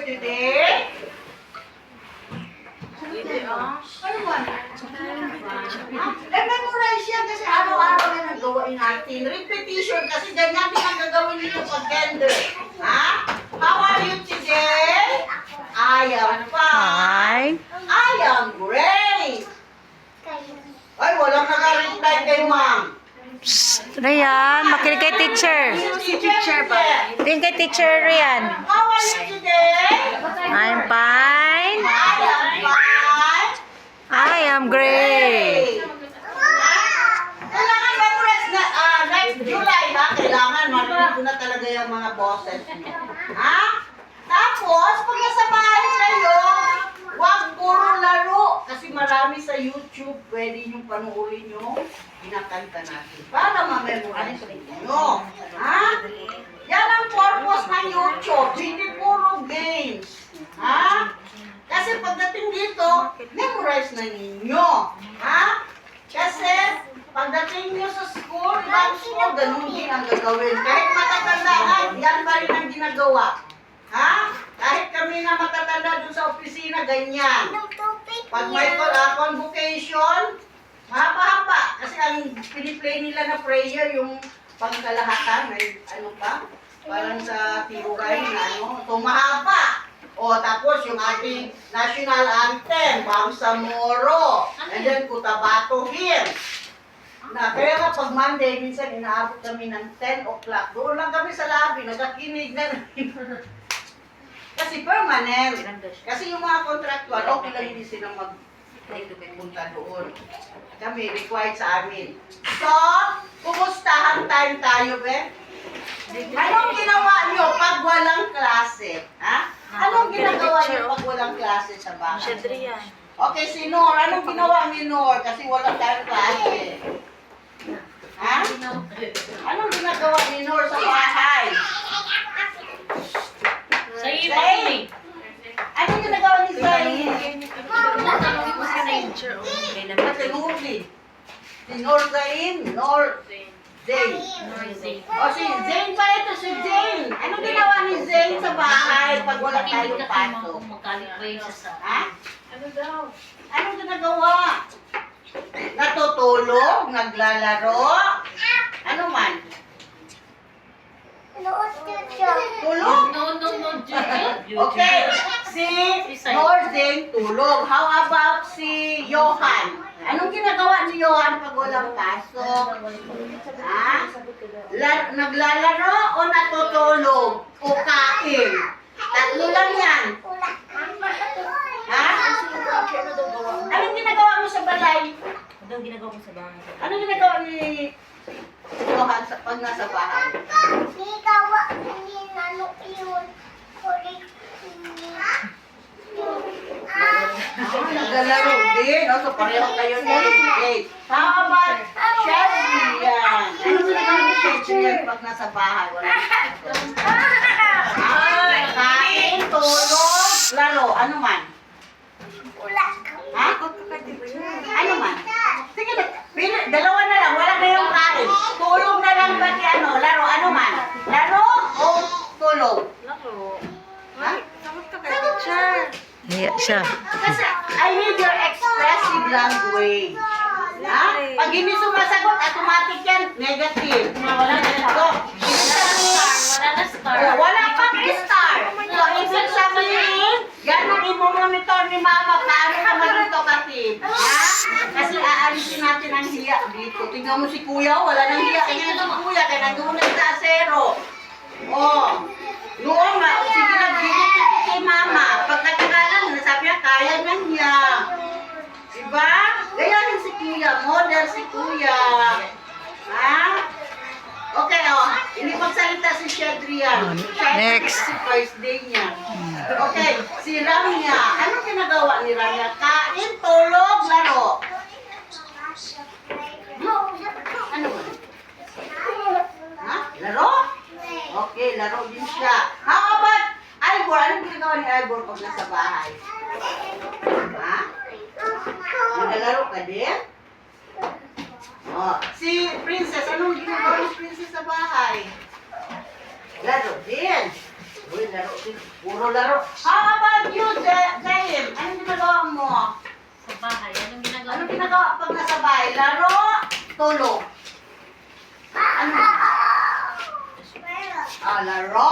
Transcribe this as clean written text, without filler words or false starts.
today? Ano ba? Memorize yan kasi araw-araw na nagawain natin. Repetition kasi ganyan din ang gagawin nito pag gender. Ha? How are you today? I am fine. I am great. Ay, walang naka-reply kay ma'am. Ryan, makinig kay teacher. Teacher ba? Tingin kay teacher, Ryan. How are you today? I'm fine. I am fine. I am great. Kailangan memorize na next July, ha? Kailangan marinig ko na talaga yung mga bosses niyo. Ha? Tapos, pag nasa bahay kayo, huwag puro laro. Kasi marami sa YouTube, pwede nyo panuulin yung kinakanta natin. Para ma-memorize nyo. Ha? Yan ang purpose ng YouTube. Hindi puro games. Ha? Kasi pagdating dito, memorize na ninyo. Ha? Kasi pagdating nyo sa school, ibang school, ganun din ang gagawin. Kahit matatandaan, yan pa rin ang ginagawa. Ha? Kahit kami na matatanda dun sa opisina, ganyan. Pag may convocation, mahaba-haba. Kasi ang piniplay nila na prayer, yung pangkalahatan, may ano pa, parang sa tiruray na ano, ito mahaba. O tapos yung ating national anthem, Bangsamoro, and then Cotabato Hill. Na, kaya nga pag Monday, minsan inaabot kami ng 10 o'clock. Doon lang kami sa lobby, nagkakinig na kasi permanent. Kasi yung mga contractual, okay lang hindi silang magpunta doon. Kami, required sa amin. So, kumustahan time tayo, be? Anong ginawa nyo pag walang klase? Ha? Anong ginagawa nyo pag walang klase sa bahay? Okay, si Nor, anong ginawa ni Nor? Kasi walang tayong klase. Ha? Anong ginagawa ni Nor sa bahay? Zay! Anong ginagawa ni Zay? Si Nor Zain? Nor Zain. O si Zain pa ito, si Zain. Anong ginawa ni Zain sa bahay pag wala tayong pasok? Ha? Anong ginagawa? Natutulog? Naglalaro? Ano man? Tulog? Okay. Si Norzen, tulog. How about si Johan? Anong ginagawa ni Johan pag walang pasok? Ha? Naglalaro o natutulog? O kain? Tatlo lang yan. Ha? Anong ginagawa mo sa balay? Anong ginagawa mo sa bahay? Anong ginagawa ni Johan pag nasa bahay? Naglalaro din. So, pareho kayo ni Jade. How about Shedrian? Ano ginagawa ni Shedrian pag nasa bahay? Wala ay, kain, tulog, laro. Ano man? Ha? Ano man? Sige, dalawa na lang. Wala kayong kain. Tulog na lang ba ni ano? Laro. Ano man? Laro o tulog? Laro. Ha? Hiya siya. Kasi I need your expressive language. Ha? Pag hindi sumasagot, automatic yan, negative. Wala na ito. Wala pang star. So, ibig sabihin, yan ang i-monitor ni Mama paano ka maging talkative. Ha? Kasi aalisin natin ang hiya dito. Tingnan mo si Kuya, wala nang hiya. Tingnan mo si Kuya, kaya nandun sa asero. Oh. Noon nga, sige nagbigit kay Mama. Pagkatagalan, nasabi niya, kaya niya. Diba? Gayahin si Kuya, model si Kuya. Ha? Okay, oh. Hindi magsalita si Shedrian. Next. Si first day niya. Okay, si Ramya. Anong ginagawa ni Ramya? Kain, tulog, laro. Ano ba? Ha? Laro? Okay, laro din siya. How about Ivor? Anong ginagawa ni Ivor pag nasa bahay? Ha? Naglalaro ka din? Oh, si Princess, anong ginagawa ni Princess sa bahay? Laro din. Uy, laro din. Puro laro. How about you, Jaim? Anong ginagawa mo? Sa bahay. Anong ginagawa? Anong ginagawa pag nasa bahay? Laro? Tulog? Ano? Laro.